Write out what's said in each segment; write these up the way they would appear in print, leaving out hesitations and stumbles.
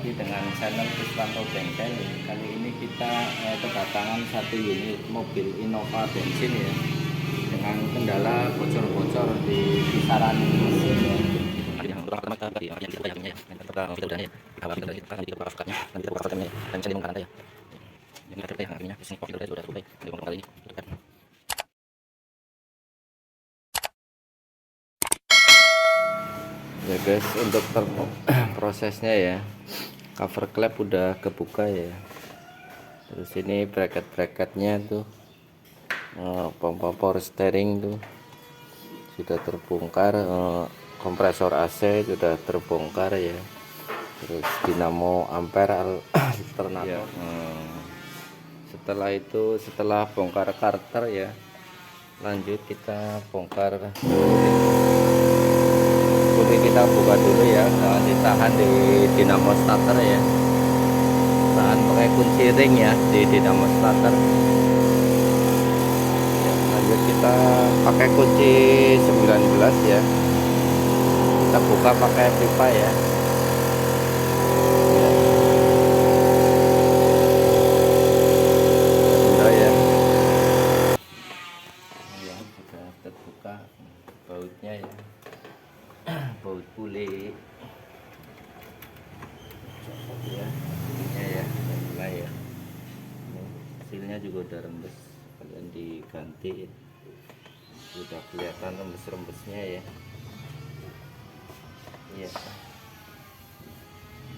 lagi dengan channel Kriswanto Bengkel. Kali ini kita kedatangan satu unit mobil Innova bensin ya, dengan kendala bocor-bocor di kisaran mesin ya. Ya guys, untuk prosesnya ya, cover klep udah kebuka ya. Terus ini bracket-bracketnya tuh, pompa power steering tuh sudah terbongkar, kompresor AC sudah terbongkar ya. Terus dinamo ampere alternator. Setelah itu, setelah bongkar karter ya, lanjut kita bongkar. Ini kita buka dulu ya, ditahan di dinamo starter ya, tahan pakai kunci ring ya di dinamo starter ya. Lanjut kita pakai kunci 19 ya, kita buka pakai pipa ya. Sudah ya, sudah terbuka bautnya ya, baut puli ya, ini ya, mulai ya. Hasilnya juga udah rembes, kalian diganti ya. Sudah kelihatan rembes-rembesnya ya. Iya,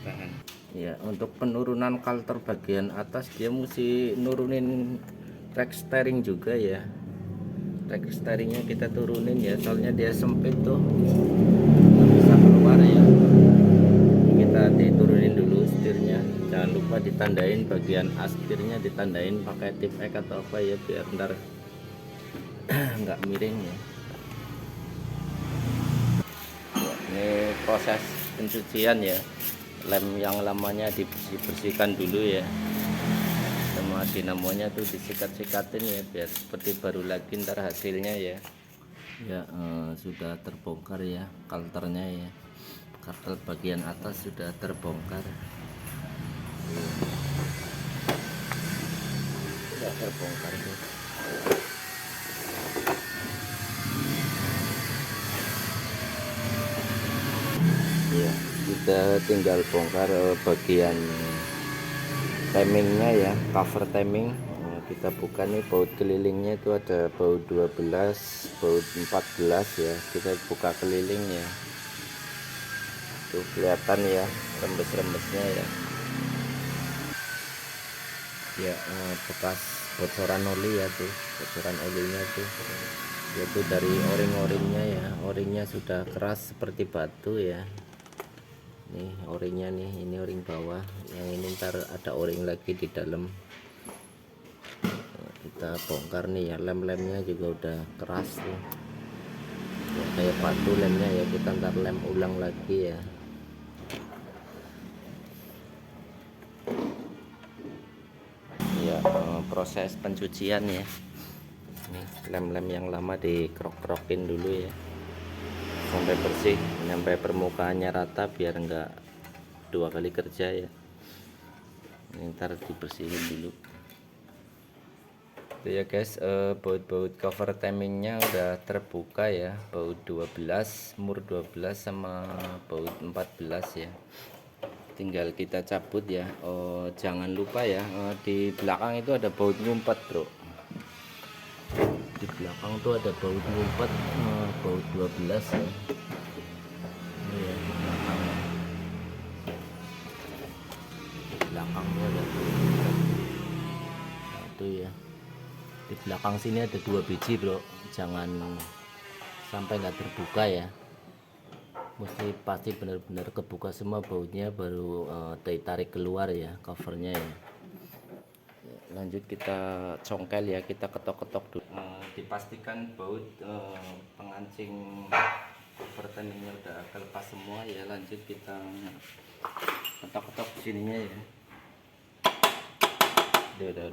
tahan ya. Untuk penurunan kalter bagian atas, dia mesti nurunin track steering juga ya. Track steeringnya kita turunin ya, soalnya dia sempit tuh, nggak bisa keluar ya. Kita diturunin dulu setirnya, jangan lupa ditandain bagian astirnya, ditandain pakai tip X atau apa ya, biar ntar nggak miring ya. Ini proses pencucian ya, lem yang lamanya dibersihkan dulu ya, sama dinamonya tuh disikat-sikatin ya, biar seperti baru lagi ntar hasilnya ya. Ya, sudah terbongkar ya kalternya ya, kartel bagian atas sudah terbongkar, sudah terbongkar tuh. Ya, kita tinggal bongkar bagian timingnya ya, cover timing. Kita buka nih, baut kelilingnya itu ada baut 12, baut 14 ya, kita buka keliling ya. Tuh kelihatan ya rembes-rembesnya ya. Ya, bekas bocoran oli ya tuh, bocoran olinya tuh. Yaitu dari o-ring-o-ringnya ya, o-ringnya sudah keras seperti batu ya. Nih o-ringnya nih, ini o-ring bawah, yang ini ntar ada o-ring lagi di dalam. Kita bongkar nih ya, lem-lemnya juga udah keras tuh ya, kayak batu lemnya ya. Kita ntar lem ulang lagi ya. Ya, proses pencucian ya. Nih lem-lem yang lama dikerok-kerokin dulu ya, sampai bersih, sampai permukaannya rata, biar enggak dua kali kerja ya. Ini ntar dibersihin dulu tuh ya guys. Baut-baut cover timingnya udah terbuka ya, baut 12, mur 12 sama baut 14 ya. Tinggal kita cabut ya. Jangan lupa ya, di belakang itu ada baut ngumpet bro, di belakang tuh ada baut ngumpet, baut 12 ya. Ini ya, di belakang, di belakangnya ada baut ngumpet. Nah, itu ya, di belakang sini ada 2 biji bro, jangan sampai nggak terbuka ya, mesti pasti benar-benar kebuka semua bautnya, baru ditarik keluar ya covernya ya. Lanjut kita congkel ya, kita ketok-ketok dulu. Dipastikan baut pengancing cover timingnya udah kelepas semua ya. Lanjut kita ketok-ketok sininya ya. Udah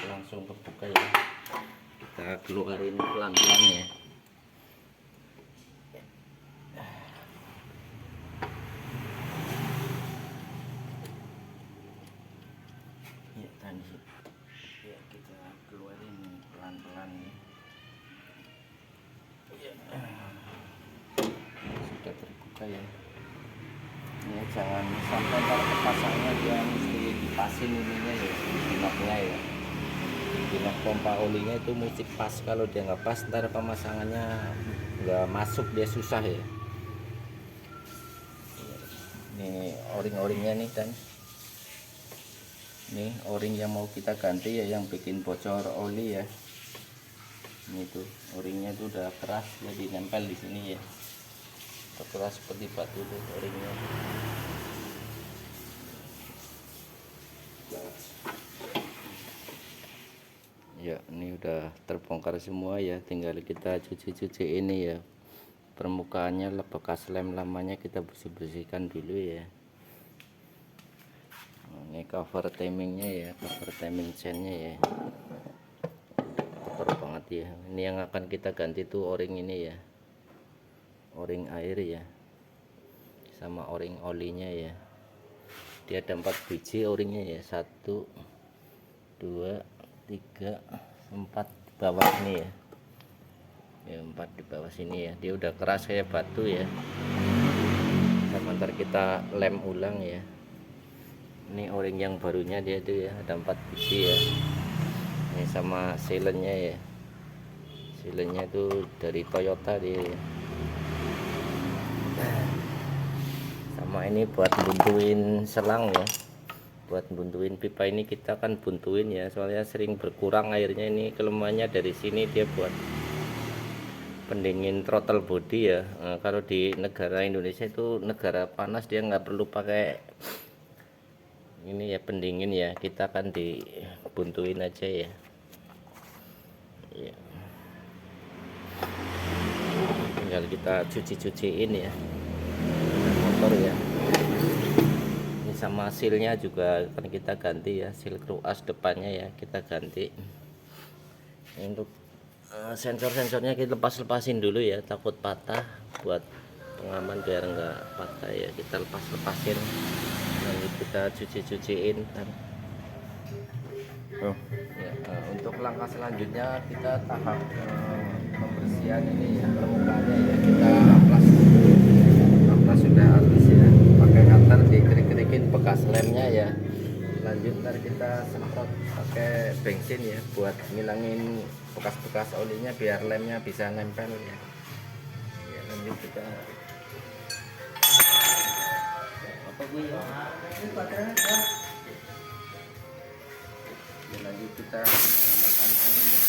langsung kebuka ya. Kita keluarin pelan-pelan ya. Nah ini ya, kita keluarin pelan-pelan nih. Ya. Sudah terbuka ya. Ini jangan sampai kalau kepasangnya dia mesti dipasin ininya ya, pinoknya ya. Pinok pompa olinya itu mesti pas, kalau dia nggak pas ntar pemasangannya nggak masuk, dia susah ya. Ini o-ringnya nih, dan ini o-ring yang mau kita ganti ya, yang bikin bocor oli ya. Ini tuh o-ringnya tuh udah keras, jadi nempel di sini ya, keras seperti batu tuh o-ringnya. Ya ini udah terbongkar semua ya, tinggal kita cuci-cuci ini ya, permukaannya bekas lem lamanya kita bersih-bersihkan dulu ya. Ini cover timingnya ya, cover timing chainnya ya, kotor banget ya. Ini yang akan kita ganti tuh o-ring ini ya, o-ring air ya, sama o-ring olinya ya. Dia ada 4 biji o-ringnya ya, 1 2 3 4 di bawah ini ya. Ya 4 di bawah sini ya, dia udah keras kayak batu ya. Sebentar kita lem ulang ya. Ini o-ring yang barunya dia itu ya, ada 4 biji ya. Ini sama silennya ya, silennya itu dari Toyota dia. Sama ini buat buntuin selang ya, buat buntuin pipa ini kita kan buntuin ya, soalnya sering berkurang airnya. Ini kelemahannya dari sini, dia buat pendingin throttle body ya. Nah, kalau di negara Indonesia itu negara panas, dia nggak perlu pakai ini ya, pendingin ya, kita kan dibuntuin aja ya. Ya. Tinggal kita cuci-cuciin ya motor ya. Ini sama sealnya juga akan kita ganti ya, seal kruas depannya ya kita ganti. Ini untuk sensor-sensornya kita lepas-lepasin dulu ya, takut patah, buat pengaman biar enggak patah ya, kita lepas-lepasin. Lalu kita cuci-cuciin kan. Ya, untuk langkah selanjutnya kita tahap pembersihan ini ya, permukaannya ya, kita amplas sudah halus ya, pakai cutter dikerik-kerikin bekas lemnya ya. Lanjut ntar kita semprot pakai bensin ya, buat ngilangin bekas-bekas olinya biar lemnya bisa nempel ya. Ya lanjut kita apa gue ya, lanjut kita makan angin ya,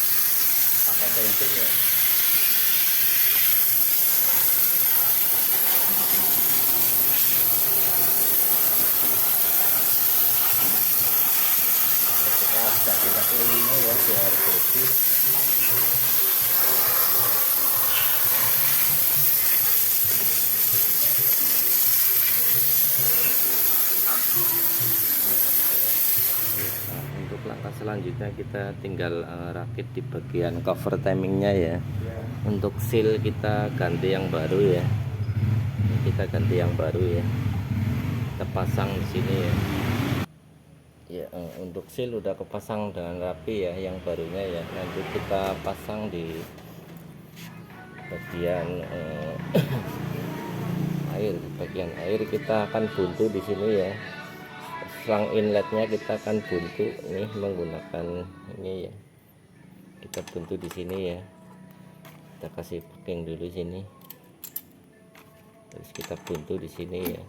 pakai bensin ya. Kita olinya ya biar bersih. Nah, untuk langkah selanjutnya kita tinggal rakit di bagian cover timingnya ya. Untuk seal kita ganti yang baru ya. Ini kita ganti yang baru ya. Kita pasang di sini ya. Ya, untuk seal udah kepasang dengan rapi ya, yang barunya ya. Nanti kita pasang di bagian air. Bagian air kita akan buntu di sini ya. Selang inletnya kita akan buntu nih menggunakan ini ya. Kita buntu di sini ya. Kita kasih packing dulu sini. Terus kita buntu di sini ya,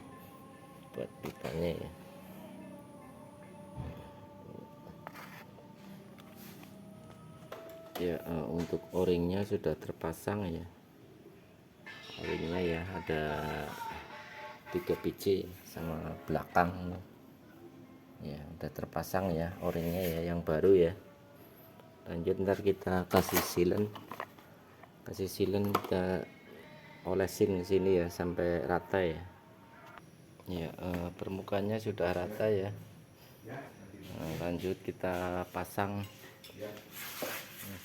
buat pipanya ya. Ya, untuk o-ringnya sudah terpasang ya. O-ringnya ya ada 3 biji sama belakang ya, udah terpasang ya o-ringnya ya, yang baru ya. Lanjut ntar kita kasih silen, kita olesin sini ya sampai rata ya. Ya, permukaannya sudah rata ya. Lanjut kita pasang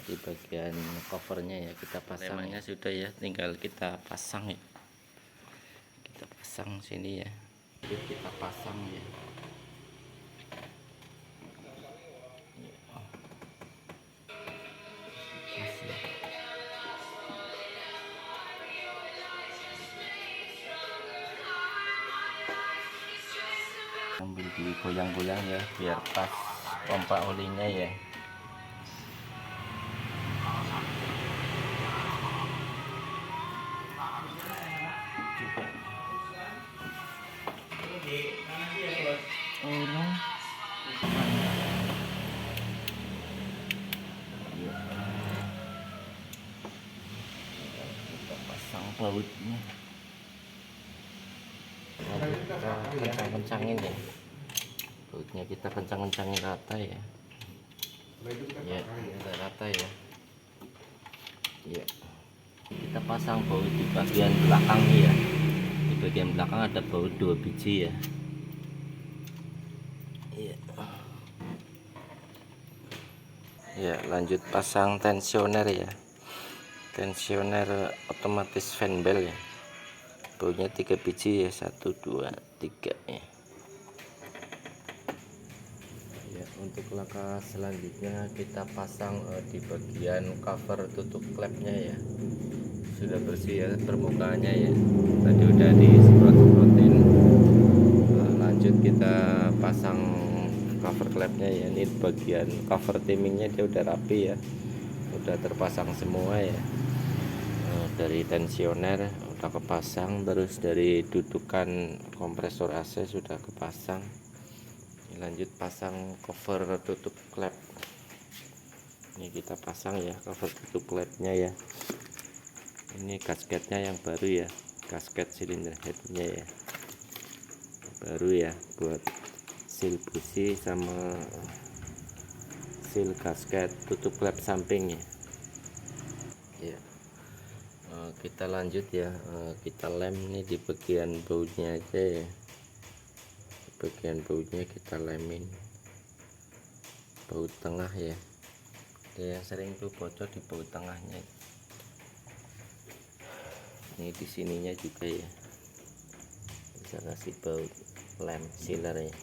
di bagian covernya ya, kita pasang. Lemanya sudah ya, tinggal kita pasang ya. Kita pasang sini ya. Jadi kita pasang ya. digoyang-goyang ya biar pas pompa olinya ya. Kita pasang bautnya, kita kencang-kencangin ya bautnya, kita kencang-kencangin rata ya. Ya, kita rata ya. Ya, kita pasang baut di bagian belakang nih ya. Di bagian belakang ada baut 2 biji ya. Iya. Ya, lanjut pasang tensioner ya. Tensioner otomatis fan bell ya. Bautnya 3 biji ya, 1 2 3 ya. Ya, untuk langkah selanjutnya kita pasang di bagian cover tutup klepnya ya. Sudah bersih ya permukaannya ya. Tadi udah disemprot-semprotin. Lanjut kita pasang cover klepnya ya. Ini bagian cover timingnya dia udah rapi ya. Udah terpasang semua ya. Dari tensioner udah kepasang, terus dari dudukan kompresor AC sudah kepasang. Lanjut pasang cover tutup klep. Ini kita pasang ya cover tutup klepnya ya. Ini gasketnya yang baru ya, gasket silinder headnya ya baru ya, buat seal busi sama seal gasket tutup klep samping ya. Ya, kita lanjut ya, kita lem nih di bagian bautnya aja ya. Bagian bautnya kita lemin baut tengah ya. Yang sering tuh bocor di baut tengahnya. Ini di sininya juga ya, bisa kasih baut lem sealer ya,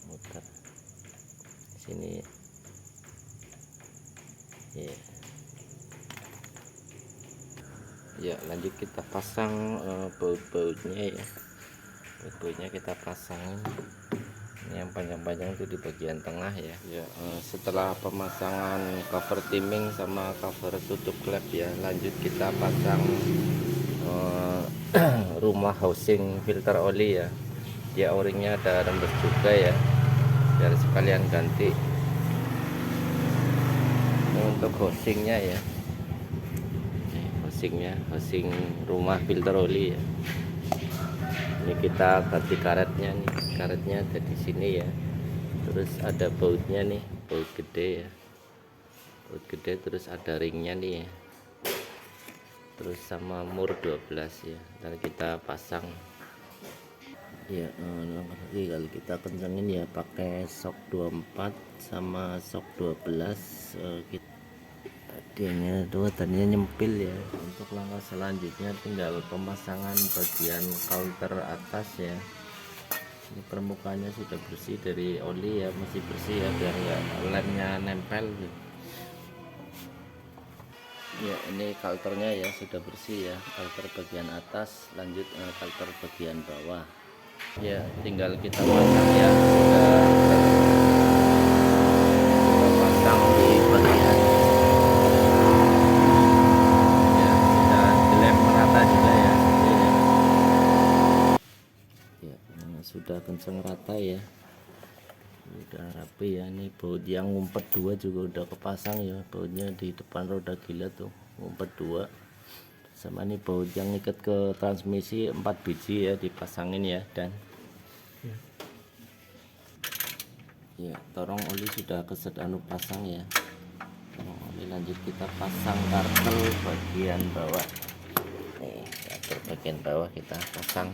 muter sini ya. Ya, lanjut kita pasang baut-bautnya ya. Bautnya kita pasangin. Ini yang panjang-panjang itu di bagian tengah ya. Ya, setelah pemasangan cover timing sama cover tutup klep ya, lanjut kita pasang rumah housing filter oli ya. Dia o-ringnya ada rembes juga ya, biar sekalian ganti. Untuk housingnya ya, housing rumah filter oli ya. Ini kita ganti karetnya nih, karetnya ada di sini ya. Terus ada bautnya nih, baut gede ya, baut gede, terus ada ringnya nih ya, terus sama mur 12 ya. Dan kita pasang ya. Nanti kalau kita kencengin ya pakai sok 24 sama sok 12. Tadinya nyempil ya. Untuk langkah selanjutnya tinggal pemasangan bagian counter atas ya. Ini permukaannya sudah bersih dari oli ya, masih bersih ya, biar nggak lemnya nempel gitu. Ya, ini kalternya ya sudah bersih ya, kalter bagian atas. Lanjut kalter bagian bawah ya, tinggal kita pasang ya. Kita pasang di bagian ya, sudah dilem merata juga ya. Ya, sudah kenceng rata ya, udah rapi ya. Ini baut yang ngumpet 2 juga udah kepasang ya, bautnya di depan roda gila tuh ngumpet 2. Sama ini baut yang ikat ke transmisi 4 biji ya, dipasangin ya. Dan ya, torong oli sudah keset pasang ya, torong oli. Lanjut kita pasang kartel bagian bawah nih, kartel bagian bawah kita pasang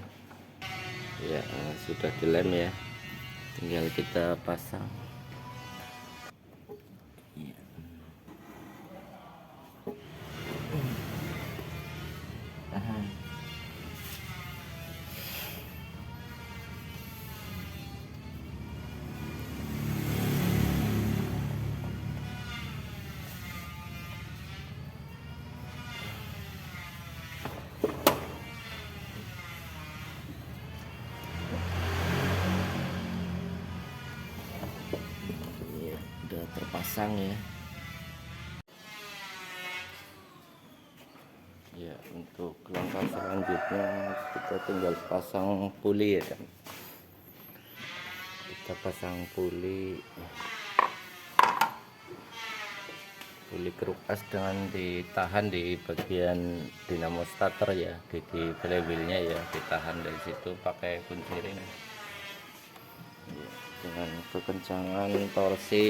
ya. Sudah dilem ya, tinggal kita pasang ya. terpasang ya. Ya, untuk langkah selanjutnya kita tinggal pasang puli ya kan. Kita pasang puli keruk as dengan ditahan di bagian dinamo starter ya, gigi flywheelnya ya ditahan dari situ pakai kunci ring ya, dengan kekencangan torsi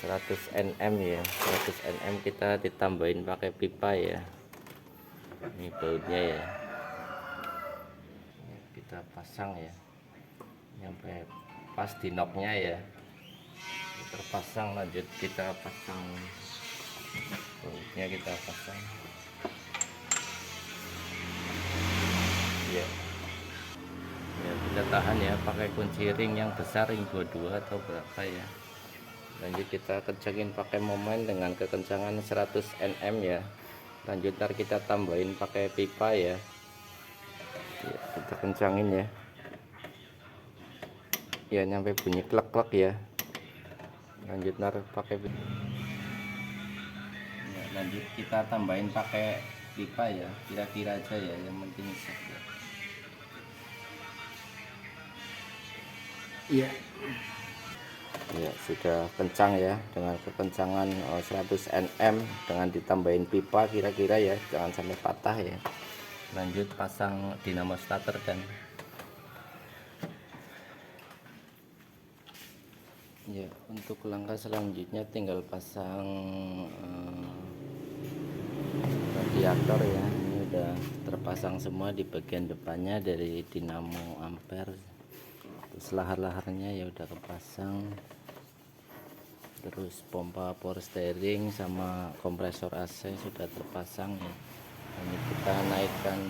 100 Nm ya. 100 Nm kita ditambahin pakai pipa ya. Ini bautnya ya, kita pasang ya sampai pas di knocknya ya, terpasang. Lanjut kita pasang bautnya, kita pasang ya. Ya, kita tahan ya pakai kunci ring yang besar, ring 22 atau berapa ya. Lanjut kita kencangin pakai momen dengan kekencangan 100 Nm ya. Lanjut ntar kita tambahin pakai pipa ya. Ya, kita kencangin ya. Ya nyampe bunyi klek-klek ya. Lanjut ntar pakai ya, lanjut kita tambahin pakai pipa ya, kira-kira aja ya, yang penting set ya. Iya. Ya sudah kencang ya, dengan kekencangan 100 Nm dengan ditambahin pipa kira-kira ya, jangan sampai patah ya. Lanjut pasang dinamo starter dan ya, untuk langkah selanjutnya tinggal pasang radiator ya. Ini udah terpasang semua di bagian depannya dari dinamo ampere. Terus lahar-laharnya ya udah kepasang. Terus pompa power steering sama kompresor AC sudah terpasang ya. Ini kita naikkan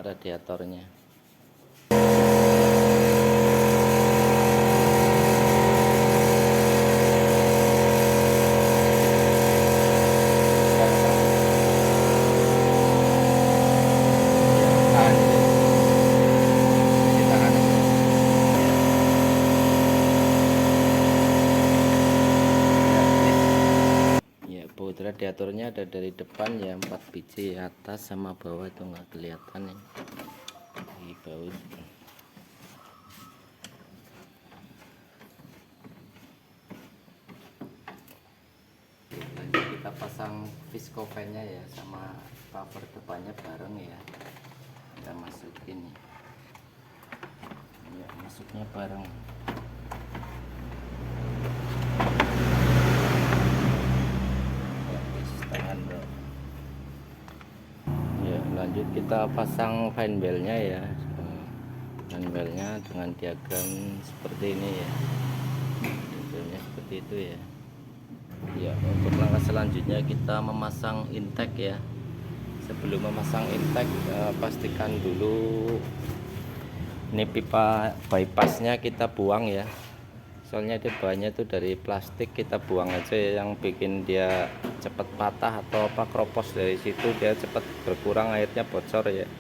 radiatornya. Radiatornya ada dari depan ya, 4 biji, atas sama bawah itu nggak kelihatan ya di baut. Lanjut kita pasang visco fan-nya ya, sama cover depannya bareng ya, kita masukin ya, masuknya bareng. Lanjut kita pasang fan bell-nya ya. Fan bell-nya dengan diagram seperti ini ya. Diagramnya seperti itu ya. Ya, untuk langkah selanjutnya kita memasang intake ya. Sebelum memasang intake, pastikan dulu ini pipa bypassnya kita buang ya. Soalnya dia bahannya itu dari plastik, kita buang aja ya, yang bikin dia cepat patah atau apa, kropos dari situ dia cepat berkurang, airnya bocor ya.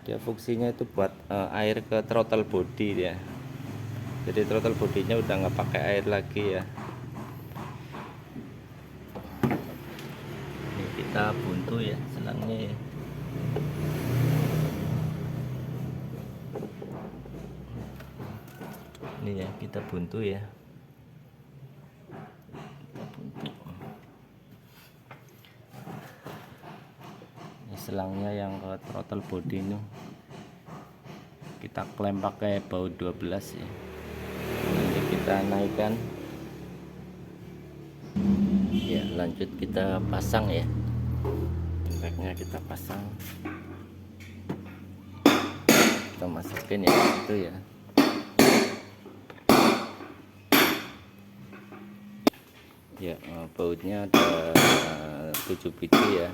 Dia fungsinya itu buat air ke throttle body ya. Jadi throttle bodinya udah nggak pakai air lagi ya. Ini kita buntu ya selangnya ya. Ini ya, kita buntu ya. Ini selangnya yang ke throttle body ini kita klaim pakai baut 12 ya. Nanti kita naikkan ya. Lanjut kita pasang ya, intake-nya kita pasang, kita masukin ya, itu ya. Ya, bautnya ada 7 biji ya.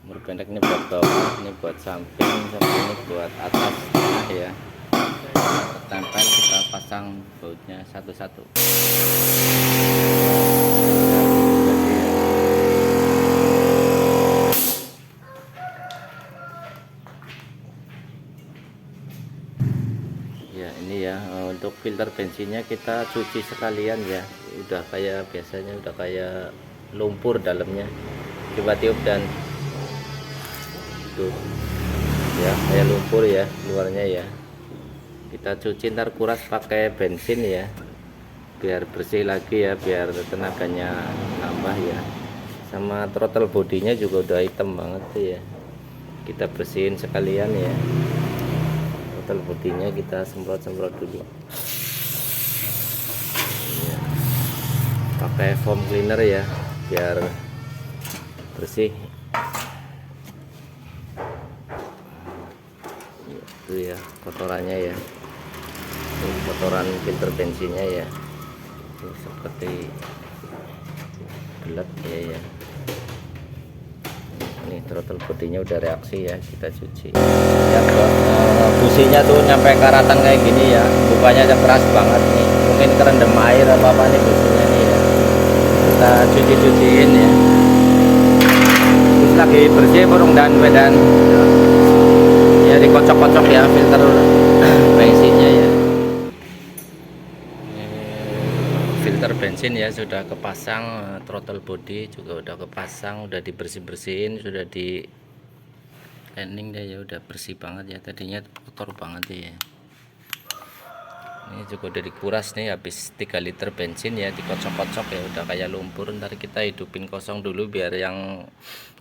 Mur pendek ini buat bawah, ini buat samping, sama ini buat atas tengah ya. Tempel, kita pasang bautnya satu-satu. Ya ini ya, untuk filter bensinnya kita cuci sekalian ya, udah kayak biasanya, udah kayak lumpur dalamnya. Coba tiup, dan tuh ya kayak lumpur ya luarnya ya. Kita cuci, ntar kuras pakai bensin ya, biar bersih lagi ya, biar tenaganya nambah ya. Sama throttle bodinya juga udah hitam banget tuh ya, kita bersihin sekalian ya. Throttle bodinya kita semprot-semprot dulu ya, pakai foam cleaner ya, biar bersih. Itu ya kotorannya ya, itu kotoran filter bensinnya ya, itu seperti gelap ya. Ini throttle bodinya udah reaksi ya, kita cuci ya. Businya tuh nyampe karatan kayak gini ya, bukanya aja keras banget nih, mungkin kerendam air apa nih businya nih ya. Kita cuciin ya, terus lagi bersih burung dan medan ya, dikocok-kocok ya filter bensinnya ya. Filter bensin ya sudah kepasang, throttle body juga udah kepasang, udah dibersih-bersihin, sudah di cleaning deh ya, udah bersih banget ya, tadinya kotor banget ya. Ini juga udah dikuras nih, habis 3 liter bensin ya, dikocok-kocok ya, udah kayak lumpur. Ntar kita hidupin kosong dulu biar yang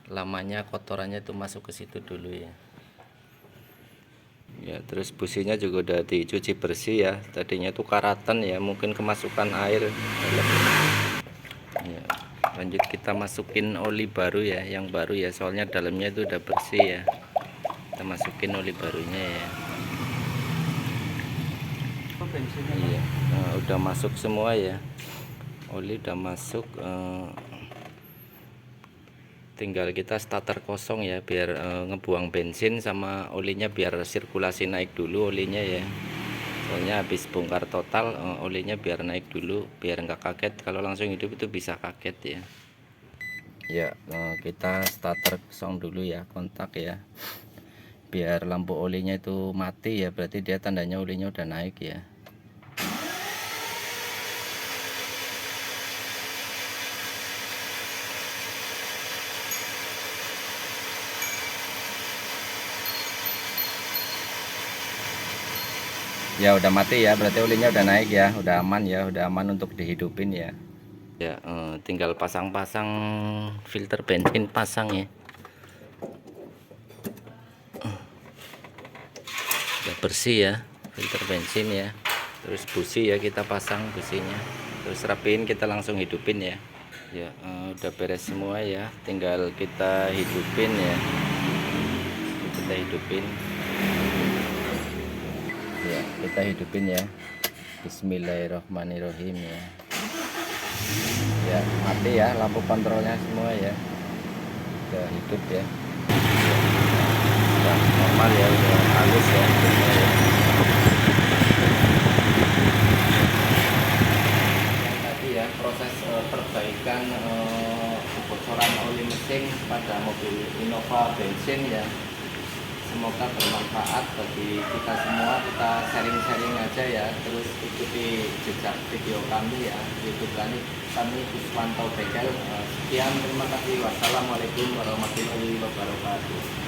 lamanya kotorannya tuh masuk ke situ dulu ya. Ya, terus businya juga udah dicuci bersih ya, tadinya tuh karatan ya, mungkin kemasukan air. Ya, lanjut kita masukin oli baru ya, yang baru ya, soalnya dalamnya itu udah bersih ya. Kita masukin oli barunya ya. Iya, udah masuk semua ya, oli udah masuk. Tinggal kita starter kosong ya, biar ngebuang bensin sama olinya, biar sirkulasi naik dulu olinya ya, soalnya habis bongkar total olinya biar naik dulu, biar nggak kaget. Kalau langsung hidup itu bisa kaget ya. Ya, kita starter kosong dulu ya, kontak ya, biar lampu olinya itu mati ya, berarti dia tandanya olinya udah naik ya. Ya udah mati ya, berarti olinya udah naik ya, udah aman ya, udah aman untuk dihidupin ya. Ya, tinggal pasang-pasang filter bensin, pasang ya. Udah bersih ya filter bensin ya. Terus busi ya, kita pasang businya, terus rapiin, kita langsung hidupin ya. Ya, udah beres semua ya, tinggal kita hidupin ya. Kita hidupin ya, kita hidupin ya. Bismillahirrahmanirrahim ya. Ya, mati ya lampu kontrolnya semua ya, udah hidup ya. Udah normal ya, udah halus ya, ya. Yang tadi ya, proses perbaikan kebocoran oli mesin pada mobil Innova bensin ya, semoga bermanfaat bagi kita semua. Kita sharing-sharing aja ya, terus ikuti jejak video kami ya, YouTube kami Kuswanto Bengkel. Sekian, terima kasih, wassalamualaikum warahmatullahi wabarakatuh.